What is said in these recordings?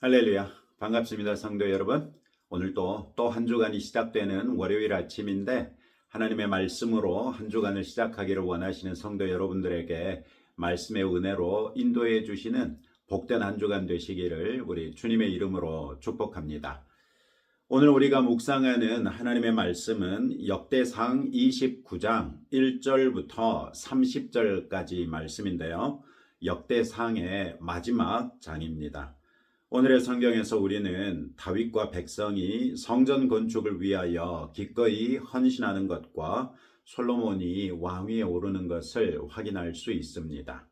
할렐루야. 반갑습니다. 성도 여러분. 오늘 또 한 주간이 시작되는 월요일 아침인데 하나님의 말씀으로 한 주간을 시작하기를 원하시는 성도 여러분들에게 말씀의 은혜로 인도해 주시는 복된 한 주간 되시기를 우리 주님의 이름으로 축복합니다. 오늘 우리가 묵상하는 하나님의 말씀은 역대상 29장 1절부터 30절까지 말씀인데요. 역대상의 마지막 장입니다. 오늘의 성경에서 우리는 다윗과 백성이 성전 건축을 위하여 기꺼이 헌신하는 것과 솔로몬이 왕위에 오르는 것을 확인할 수 있습니다.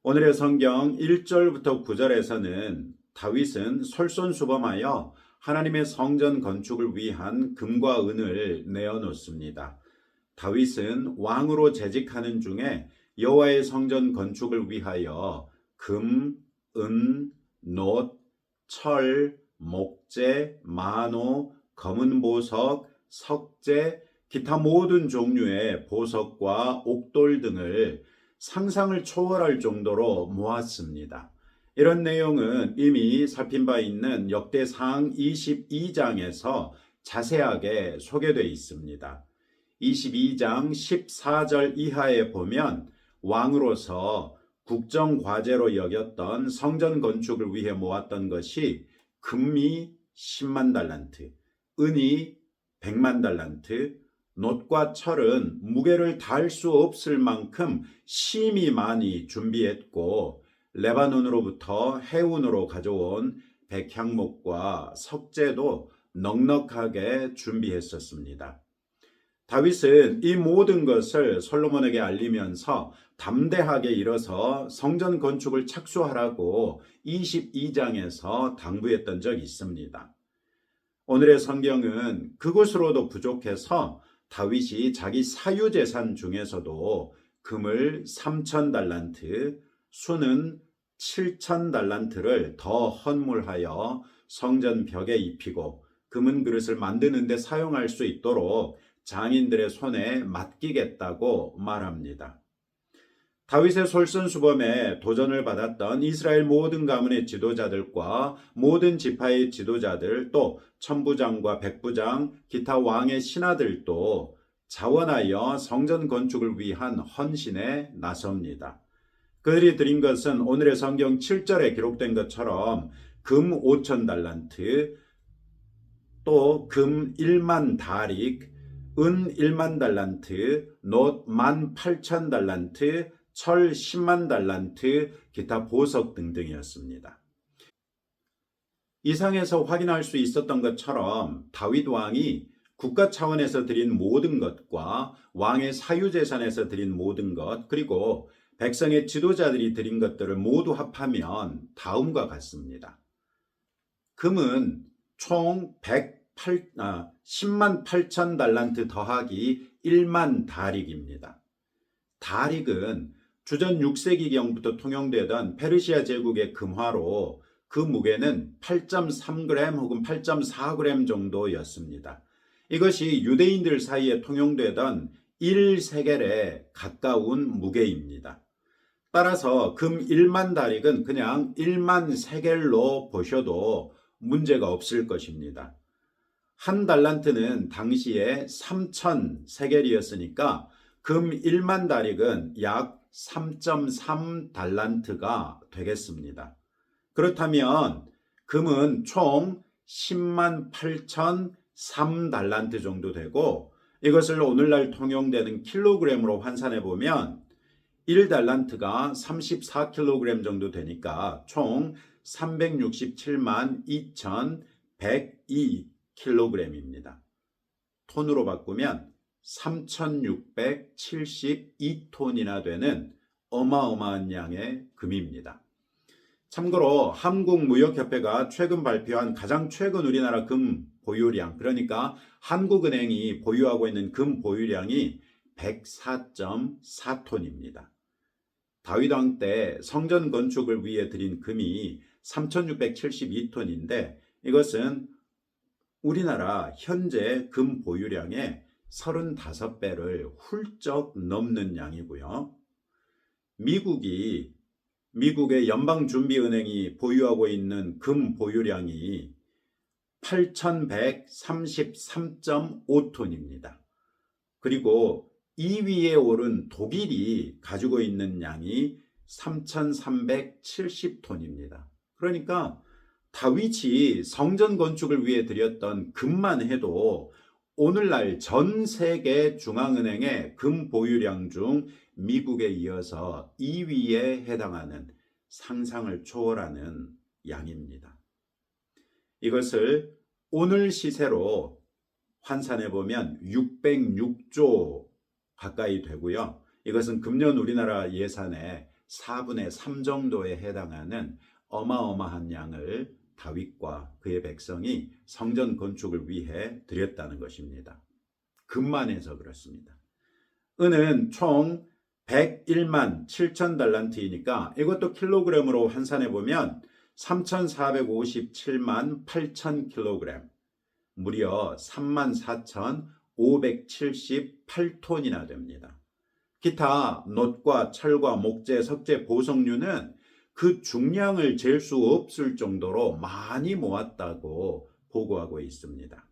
오늘의 성경 1절부터 9절에서는 다윗은 솔선수범하여 하나님의 성전 건축을 위한 금과 은을 내어놓습니다. 다윗은 왕으로 재직하는 중에 여호와의 성전 건축을 위하여 금, 은, 놋, 철, 목재, 마노, 검은 보석, 석재, 기타 모든 종류의 보석과 옥돌 등을 상상을 초월할 정도로 모았습니다. 이런 내용은 이미 살핀 바 있는 역대상 22장에서 자세하게 소개되어 있습니다. 22장 14절 이하에 보면 왕으로서 국정과제로 여겼던 성전 건축을 위해 모았던 것이 금이 10만 달란트, 은이 100만 달란트, 놋과 철은 무게를 달 수 없을 만큼 심히 많이 준비했고 레바논으로부터 해운으로 가져온 백향목과 석재도 넉넉하게 준비했었습니다. 다윗은 이 모든 것을 솔로몬에게 알리면서 담대하게 일어서 성전 건축을 착수하라고 22장에서 당부했던 적이 있습니다. 오늘의 성경은 그것으로도 부족해서 다윗이 자기 사유재산 중에서도 금을 3,000달란트, 수는 7,000달란트를 더 헌물하여 성전 벽에 입히고 금은 그릇을 만드는 데 사용할 수 있도록 장인들의 손에 맡기겠다고 말합니다. 다윗의 솔선수범에 도전을 받았던 이스라엘 모든 가문의 지도자들과 모든 지파의 지도자들, 또 천부장과 백부장, 기타 왕의 신하들도 자원하여 성전 건축을 위한 헌신에 나섭니다. 그들이 드린 것은 오늘의 성경 7절에 기록된 것처럼 금 5,000달란트, 또 금 1만 다릭, 은 1만 달란트, 놋 18,000달란트, 철 10만 달란트, 기타 보석 등등이었습니다. 이상에서 확인할 수 있었던 것처럼 다윗 왕이 국가 차원에서 드린 모든 것과 왕의 사유재산에서 드린 모든 것, 그리고 백성의 지도자들이 드린 것들을 모두 합하면 다음과 같습니다. 금은 총 10만 8천 달란트 더하기 1만 다릭입니다. 다릭은 주전 6세기경부터 통용되던 페르시아 제국의 금화로 그 무게는 8.3g 혹은 8.4g 정도였습니다. 이것이 유대인들 사이에 통용되던 1세겔에 가까운 무게입니다. 따라서 금 1만 다릭은 그냥 1만 세겔로 보셔도 문제가 없을 것입니다. 한 달란트는 당시에 3천 세겔이었으니까 금 1만 다릭은 약 3.3 달란트가 되겠습니다. 그렇다면 금은 총 10만 8천 3달란트 정도 되고, 이것을 오늘날 통용되는 킬로그램으로 환산해 보면 1달란트가 34kg 정도 되니까 총 367만 2,102kg입니다. 톤으로 바꾸면 3,672톤이나 되는 어마어마한 양의 금입니다. 참고로 한국무역협회가 최근 발표한 가장 최근 우리나라 금 보유량, 그러니까 한국은행이 보유하고 있는 금 보유량이 104.4톤입니다. 다윗 왕 때 성전 건축을 위해 드린 금이 3,672톤인데 이것은 우리나라 현재 금 보유량의 35배를 훌쩍 넘는 양이고요. 미국이 미국의 연방준비은행이 보유하고 있는 금 보유량이 8,133.5톤입니다. 그리고 2위에 오른 독일이 가지고 있는 양이 3,370톤입니다. 그러니까 다윗이 성전 건축을 위해 들였던 금만 해도 오늘날 전 세계 중앙은행의 금 보유량 중 미국에 이어서 2위에 해당하는 상상을 초월하는 양입니다. 이것을 오늘 시세로 환산해 보면 606조 가까이 되고요. 이것은 금년 우리나라 예산의 4분의 3 정도에 해당하는 어마어마한 양을 다윗과 그의 백성이 성전 건축을 위해 드렸다는 것입니다. 금만 해서 그렇습니다. 은은 총 101만 7천 달란트이니까 이것도 킬로그램으로 환산해 보면 3,457만 8천 킬로그램, 무려 34,578톤이나 됩니다. 기타 놋과 철과 목재, 석재, 보석류는 그 중량을 잴 수 없을 정도로 많이 모았다고 보고하고 있습니다.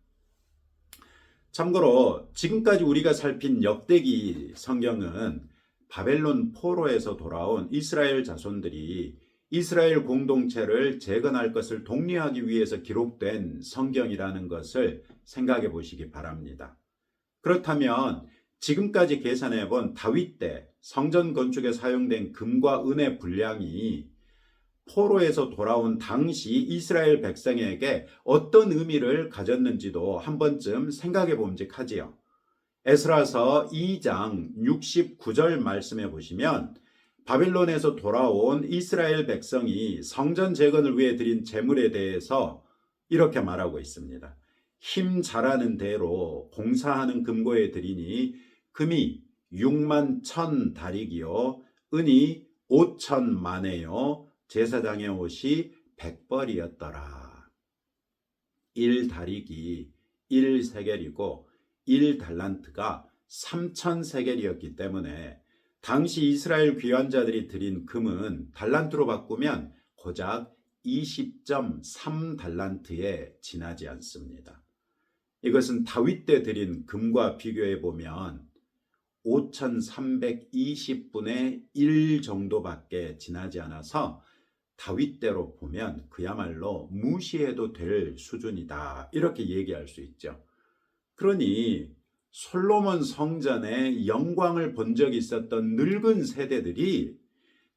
참고로 지금까지 우리가 살핀 역대기 성경은 바벨론 포로에서 돌아온 이스라엘 자손들이 이스라엘 공동체를 재건할 것을 독려하기 위해서 기록된 성경이라는 것을 생각해 보시기 바랍니다. 그렇다면 지금까지 계산해 본 다윗 때 성전 건축에 사용된 금과 은의 분량이 포로에서 돌아온 당시 이스라엘 백성에게 어떤 의미를 가졌는지도 한 번쯤 생각해 봄직하지요. 에스라서 2장 69절 말씀해 보시면 바빌론에서 돌아온 이스라엘 백성이 성전 재건을 위해 드린 제물에 대해서 이렇게 말하고 있습니다. 힘 잘하는 대로 공사하는 금고에 드리니 금이 6만 1천 다리기요 은이 5천 만에요 제사장의 옷이 100벌이었더라. 1다리기 1세겔이고 1달란트가 3,000세겔이었기 때문에 당시 이스라엘 귀환자들이 드린 금은 달란트로 바꾸면 고작 20.3달란트에 지나지 않습니다. 이것은 다윗 때 드린 금과 비교해 보면 5,320분의 1 정도밖에 지나지 않아서 다윗 때로 보면 그야말로 무시해도 될 수준이다, 이렇게 얘기할 수 있죠. 그러니 솔로몬 성전의 영광을 본 적이 있었던 늙은 세대들이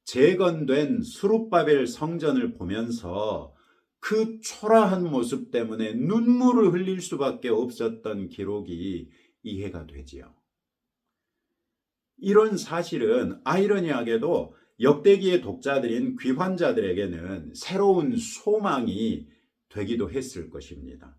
재건된 스룹바벨 성전을 보면서 그 초라한 모습 때문에 눈물을 흘릴 수밖에 없었던 기록이 이해가 되지요. 이런 사실은 아이러니하게도 역대기의 독자들인 귀환자들에게는 새로운 소망이 되기도 했을 것입니다.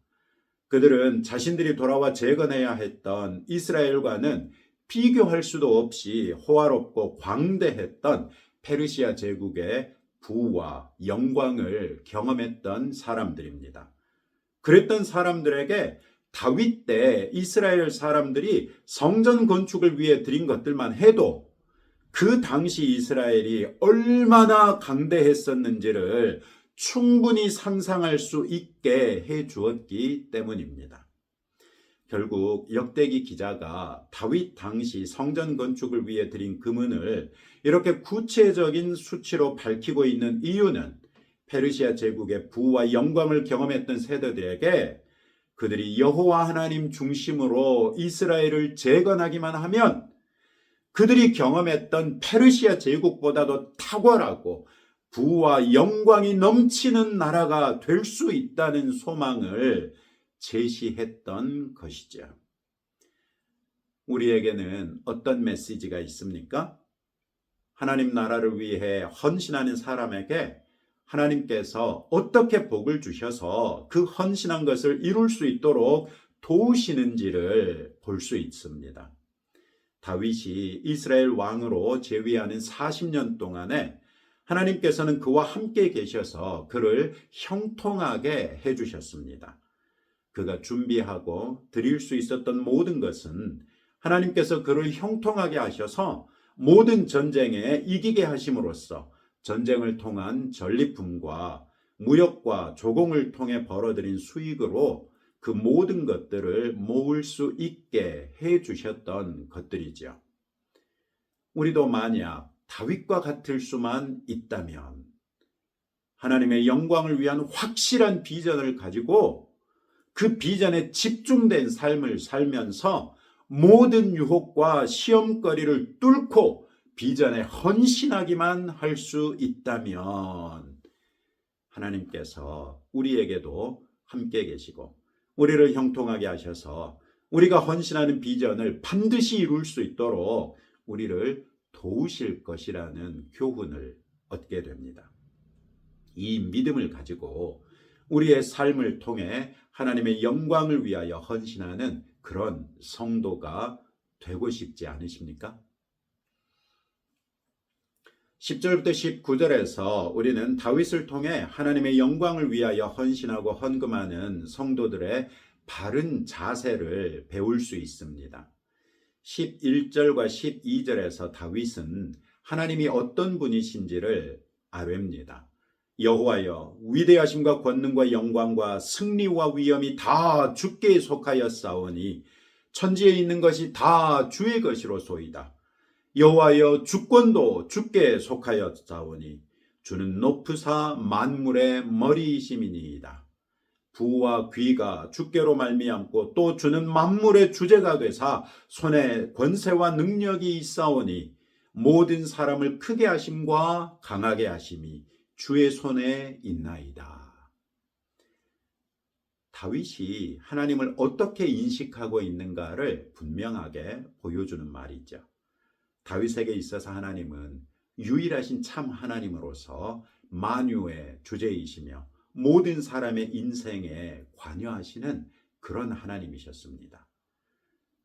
그들은 자신들이 돌아와 재건해야 했던 이스라엘과는 비교할 수도 없이 호화롭고 광대했던 페르시아 제국의 부와 영광을 경험했던 사람들입니다. 그랬던 사람들에게 다윗 때 이스라엘 사람들이 성전 건축을 위해 드린 것들만 해도 그 당시 이스라엘이 얼마나 강대했었는지를 충분히 상상할 수 있게 해 주었기 때문입니다. 결국 역대기 기자가 다윗 당시 성전 건축을 위해 드린 금은을 이렇게 구체적인 수치로 밝히고 있는 이유는 페르시아 제국의 부와 영광을 경험했던 세대들에게 그들이 여호와 하나님 중심으로 이스라엘을 재건하기만 하면 그들이 경험했던 페르시아 제국보다도 탁월하고 부와 영광이 넘치는 나라가 될 수 있다는 소망을 제시했던 것이죠. 우리에게는 어떤 메시지가 있습니까? 하나님 나라를 위해 헌신하는 사람에게 하나님께서 어떻게 복을 주셔서 그 헌신한 것을 이룰 수 있도록 도우시는지를 볼 수 있습니다. 다윗이 이스라엘 왕으로 재위하는 40년 동안에 하나님께서는 그와 함께 계셔서 그를 형통하게 해주셨습니다. 그가 준비하고 드릴 수 있었던 모든 것은 하나님께서 그를 형통하게 하셔서 모든 전쟁에 이기게 하심으로써 전쟁을 통한 전리품과 무역과 조공을 통해 벌어들인 수익으로 그 모든 것들을 모을 수 있게 해 주셨던 것들이죠. 우리도 만약 다윗과 같을 수만 있다면 하나님의 영광을 위한 확실한 비전을 가지고 그 비전에 집중된 삶을 살면서 모든 유혹과 시험거리를 뚫고 비전에 헌신하기만 할 수 있다면 하나님께서 우리에게도 함께 계시고 우리를 형통하게 하셔서 우리가 헌신하는 비전을 반드시 이룰 수 있도록 우리를 도우실 것이라는 교훈을 얻게 됩니다. 이 믿음을 가지고 우리의 삶을 통해 하나님의 영광을 위하여 헌신하는 그런 성도가 되고 싶지 않으십니까? 10절부터 19절에서 우리는 다윗을 통해 하나님의 영광을 위하여 헌신하고 헌금하는 성도들의 바른 자세를 배울 수 있습니다. 11절과 12절에서 다윗은 하나님이 어떤 분이신지를 아뢰입니다. 여호와여, 위대하심과 권능과 영광과 승리와 위엄이 다 주께 속하였사오니 천지에 있는 것이 다 주의 것이로소이다. 여호와여, 주권도 주께 속하였사오니 주는 높으사 만물의 머리이심이니이다. 부와 귀가 주께로 말미암고 또 주는 만물의 주제가 되사 손에 권세와 능력이 있사오니 모든 사람을 크게 하심과 강하게 하심이 주의 손에 있나이다. 다윗이 하나님을 어떻게 인식하고 있는가를 분명하게 보여주는 말이죠. 다윗에게 있어서 하나님은 유일하신 참 하나님으로서 만유의 주제이시며 모든 사람의 인생에 관여하시는 그런 하나님이셨습니다.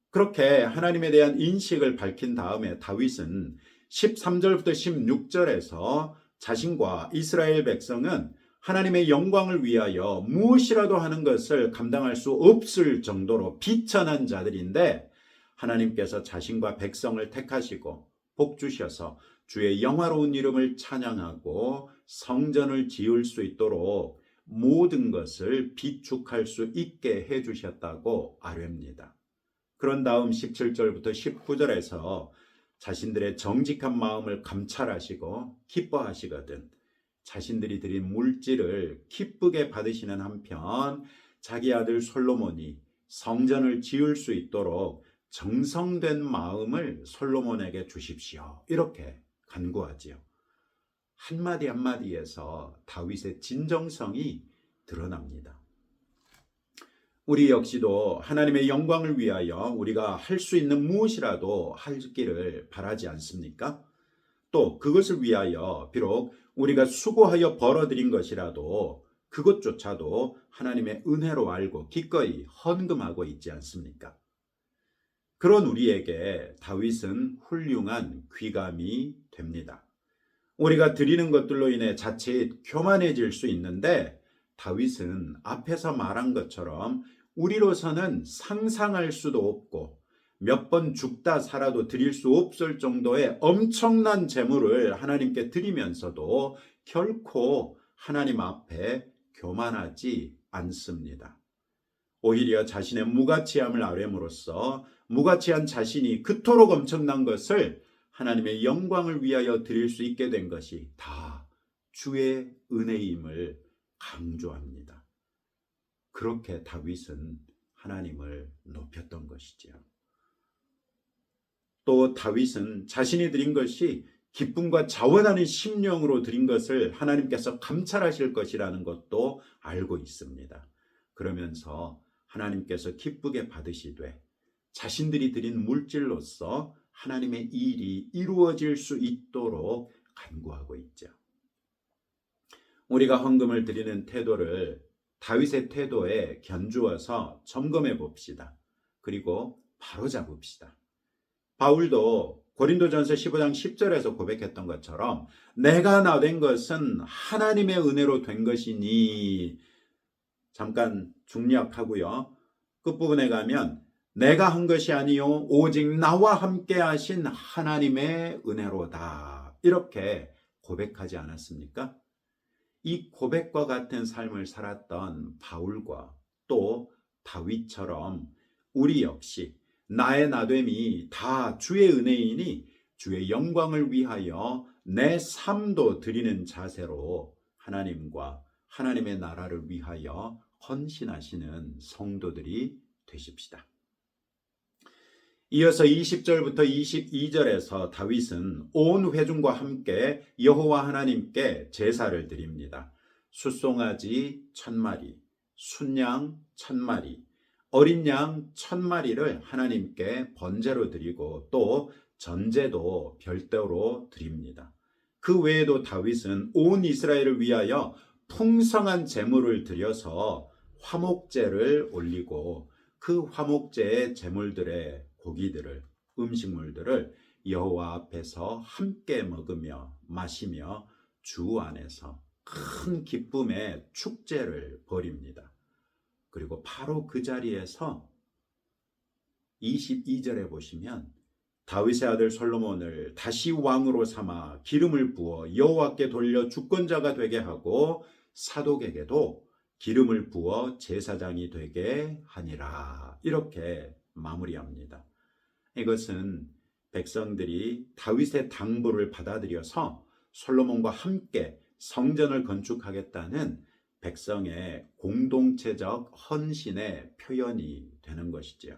그렇게 하나님에 대한 인식을 밝힌 다음에 다윗은 13절부터 16절에서 자신과 이스라엘 백성은 하나님의 영광을 위하여 무엇이라도 하는 것을 감당할 수 없을 정도로 비천한 자들인데 하나님께서 자신과 백성을 택하시고 복 주셔서 주의 영화로운 이름을 찬양하고 성전을 지을 수 있도록 모든 것을 비축할 수 있게 해주셨다고 아뢰입니다. 그런 다음 17절부터 19절에서 자신들의 정직한 마음을 감찰하시고 기뻐하시거든 자신들이 드린 물질을 기쁘게 받으시는 한편 자기 아들 솔로몬이 성전을 지을 수 있도록 정성된 마음을 솔로몬에게 주십시오. 이렇게 간구하지요. 한마디 한마디에서 다윗의 진정성이 드러납니다. 우리 역시도 하나님의 영광을 위하여 우리가 할 수 있는 무엇이라도 하기를 바라지 않습니까? 또 그것을 위하여 비록 우리가 수고하여 벌어들인 것이라도 그것조차도 하나님의 은혜로 알고 기꺼이 헌금하고 있지 않습니까? 그런 우리에게 다윗은 훌륭한 귀감이 됩니다. 우리가 드리는 것들로 인해 자칫 교만해질 수 있는데 다윗은 앞에서 말한 것처럼 우리로서는 상상할 수도 없고 몇 번 죽다 살아도 드릴 수 없을 정도의 엄청난 재물을 하나님께 드리면서도 결코 하나님 앞에 교만하지 않습니다. 오히려 자신의 무가치함을 아뢰므로써 무가치한 자신이 그토록 엄청난 것을 하나님의 영광을 위하여 드릴 수 있게 된 것이 다 주의 은혜임을 강조합니다. 그렇게 다윗은 하나님을 높였던 것이지요. 또 다윗은 자신이 드린 것이 기쁨과 자원하는 심령으로 드린 것을 하나님께서 감찰하실 것이라는 것도 알고 있습니다. 그러면서 하나님께서 기쁘게 받으시되 자신들이 드린 물질로서 하나님의 일이 이루어질 수 있도록 간구하고 있죠. 우리가 헌금을 드리는 태도를 다윗의 태도에 견주어서 점검해 봅시다. 그리고 바로잡읍시다. 바울도 고린도전서 15장 10절에서 고백했던 것처럼 내가 나된 것은 하나님의 은혜로 된 것이니 잠깐 중략하고요. 끝부분에 가면 내가 한 것이 아니요 오직 나와 함께 하신 하나님의 은혜로다. 이렇게 고백하지 않았습니까? 이 고백과 같은 삶을 살았던 바울과 또 다윗처럼 우리 역시 나의 나됨이 다 주의 은혜이니 주의 영광을 위하여 내 삶도 드리는 자세로 하나님과 하나님의 나라를 위하여 헌신하시는 성도들이 되십시다. 이어서 20절부터 22절에서 다윗은 온 회중과 함께 여호와 하나님께 제사를 드립니다. 숫송아지 1000마리, 순양 1000마리, 어린 양 1000마리를 하나님께 번제로 드리고 또 전제도 별도로 드립니다. 그 외에도 다윗은 온 이스라엘을 위하여 풍성한 제물을 드려서 화목제를 올리고 그 화목제의 제물들의 고기들을 음식물들을 여호와 앞에서 함께 먹으며 마시며 주 안에서 큰 기쁨의 축제를 벌입니다. 그리고 바로 그 자리에서 22절에 보시면 다윗의 아들 솔로몬을 다시 왕으로 삼아 기름을 부어 여호와께 돌려 주권자가 되게 하고 사독에게도 기름을 부어 제사장이 되게 하니라. 이렇게 마무리합니다. 이것은 백성들이 다윗의 당부를 받아들여서 솔로몬과 함께 성전을 건축하겠다는 백성의 공동체적 헌신의 표현이 되는 것이지요.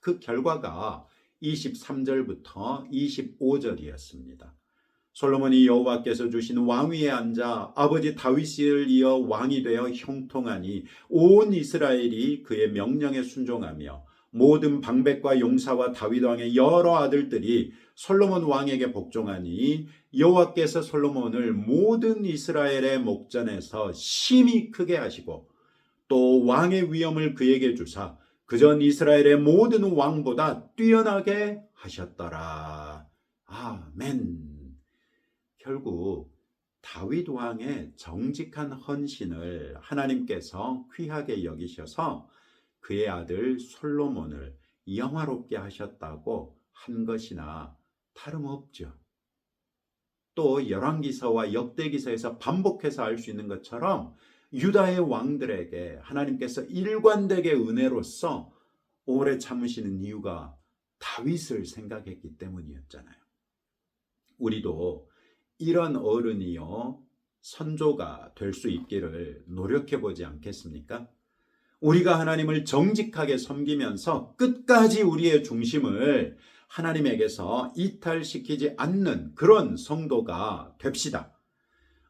그 결과가 23절부터 25절이었습니다. 솔로몬이 여호와께서 주신 왕위에 앉아 아버지 다윗을 이어 왕이 되어 형통하니 온 이스라엘이 그의 명령에 순종하며 모든 방백과 용사와 다윗 왕의 여러 아들들이 솔로몬 왕에게 복종하니 여호와께서 솔로몬을 모든 이스라엘의 목전에서 심히 크게 하시고 또 왕의 위엄을 그에게 주사 그전 이스라엘의 모든 왕보다 뛰어나게 하셨더라. 아멘. 결국 다윗 왕의 정직한 헌신을 하나님께서 귀하게 여기셔서 그의 아들 솔로몬을 영화롭게 하셨다고 한 것이나 다름없죠. 또 열왕기서와 역대기서에서 반복해서 알 수 있는 것처럼 유다의 왕들에게 하나님께서 일관되게 은혜로서 오래 참으시는 이유가 다윗을 생각했기 때문이었잖아요. 우리도 이런 어른이요 선조가 될 수 있기를 노력해 보지 않겠습니까? 우리가 하나님을 정직하게 섬기면서 끝까지 우리의 중심을 하나님에게서 이탈시키지 않는 그런 성도가 됩시다.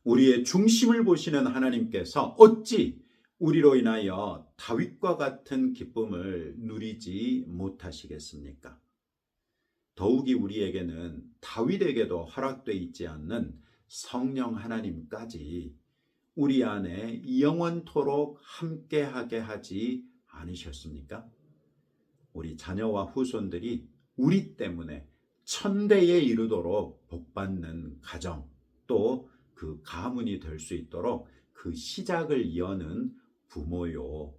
우리의 중심을 보시는 하나님께서 어찌 우리로 인하여 다윗과 같은 기쁨을 누리지 못하시겠습니까? 더욱이 우리에게는 다윗에게도 허락되어 있지 않는 성령 하나님까지 우리 안에 영원토록 함께하게 하지 않으셨습니까? 우리 자녀와 후손들이 우리 때문에 천대에 이르도록 복받는 가정 또 그 가문이 될 수 있도록 그 시작을 여는 부모요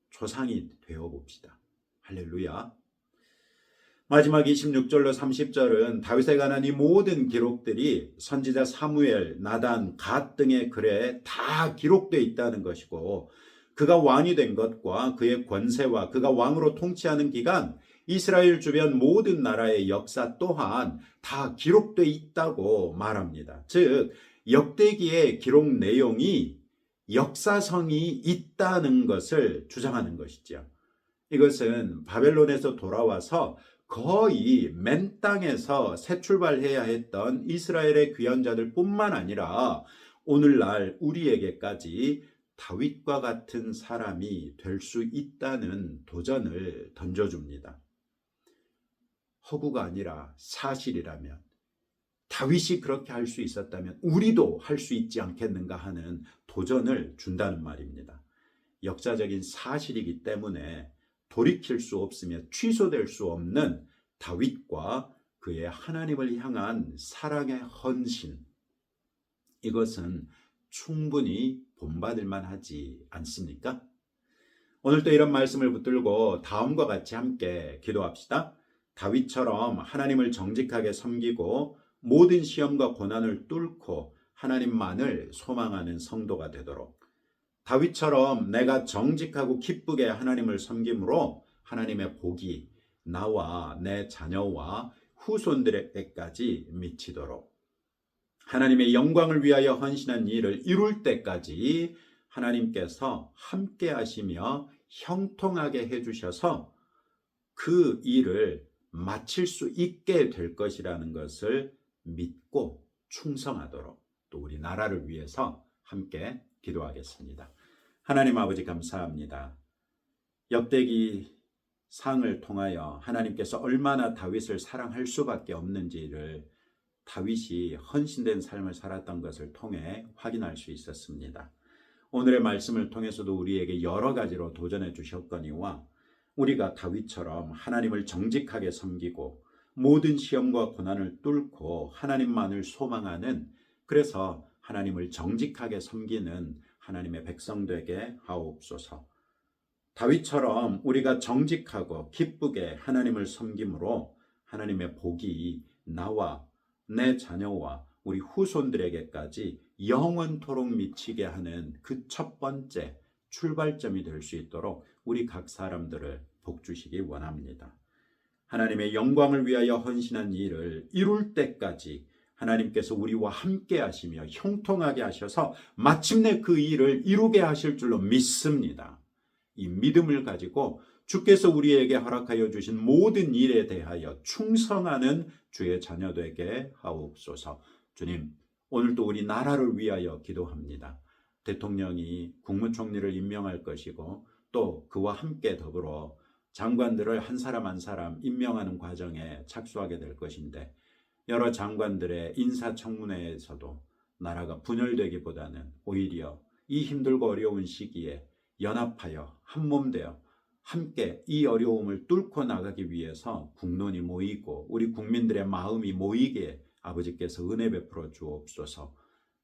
조상이 되어 봅시다. 할렐루야. 마지막 26절로 30절은 다윗에 관한 이 모든 기록들이 선지자 사무엘, 나단, 갓 등의 글에 다 기록되어 있다는 것이고 그가 왕이 된 것과 그의 권세와 그가 왕으로 통치하는 기간 이스라엘 주변 모든 나라의 역사 또한 다 기록되어 있다고 말합니다. 즉 역대기의 기록 내용이 역사성이 있다는 것을 주장하는 것이죠. 이것은 바벨론에서 돌아와서 거의 맨 땅에서 새 출발해야 했던 이스라엘의 귀환자들 뿐만 아니라 오늘날 우리에게까지 다윗과 같은 사람이 될 수 있다는 도전을 던져줍니다. 허구가 아니라 사실이라면 다윗이 그렇게 할 수 있었다면 우리도 할 수 있지 않겠는가 하는 도전을 준다는 말입니다. 역사적인 사실이기 때문에 돌이킬 수 없으며 취소될 수 없는 다윗과 그의 하나님을 향한 사랑의 헌신, 이것은 충분히 본받을 만하지 않습니까? 오늘도 이런 말씀을 붙들고 다음과 같이 함께 기도합시다. 다윗처럼 하나님을 정직하게 섬기고 모든 시험과 고난을 뚫고 하나님만을 소망하는 성도가 되도록, 다윗처럼 내가 정직하고 기쁘게 하나님을 섬김으로 하나님의 복이 나와 내 자녀와 후손들에게까지 미치도록, 하나님의 영광을 위하여 헌신한 일을 이룰 때까지 하나님께서 함께 하시며 형통하게 해주셔서 그 일을 마칠 수 있게 될 것이라는 것을 믿고 충성하도록, 또 우리 나라를 위해서 함께 기도하겠습니다. 하나님 아버지 감사합니다. 역대기 상을 통하여 하나님께서 얼마나 다윗을 사랑할 수밖에 없는지를 다윗이 헌신된 삶을 살았던 것을 통해 확인할 수 있었습니다. 오늘의 말씀을 통해서도 우리에게 여러 가지로 도전해 주셨거니와 우리가 다윗처럼 하나님을 정직하게 섬기고 모든 시험과 고난을 뚫고 하나님만을 소망하는, 그래서 하나님을 정직하게 섬기는 하나님의 백성 되게 하옵소서. 다윗처럼 우리가 정직하고 기쁘게 하나님을 섬김으로 하나님의 복이 나와 내 자녀와 우리 후손들에게까지 영원토록 미치게 하는 그 첫 번째 출발점이 될 수 있도록 우리 각 사람들을 복 주시기 원합니다. 하나님의 영광을 위하여 헌신한 일을 이룰 때까지 하나님께서 우리와 함께 하시며 형통하게 하셔서 마침내 그 일을 이루게 하실 줄로 믿습니다. 이 믿음을 가지고 주께서 우리에게 허락하여 주신 모든 일에 대하여 충성하는 주의 자녀 되게 하옵소서. 주님, 오늘도 우리 나라를 위하여 기도합니다. 대통령이 국무총리를 임명할 것이고 또 그와 함께 더불어 장관들을 한 사람 한 사람 임명하는 과정에 착수하게 될 것인데, 여러 장관들의 인사청문회에서도 나라가 분열되기보다는 오히려 이 힘들고 어려운 시기에 연합하여 한몸되어 함께 이 어려움을 뚫고 나가기 위해서 국론이 모이고 우리 국민들의 마음이 모이게 아버지께서 은혜 베풀어 주옵소서.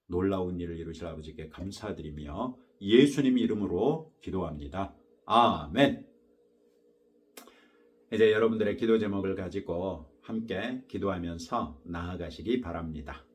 놀라운 일을 이루실 아버지께 감사드리며 예수님 이름으로 기도합니다. 아멘. 이제 여러분들의 기도 제목을 가지고 함께 기도하면서 나아가시기 바랍니다.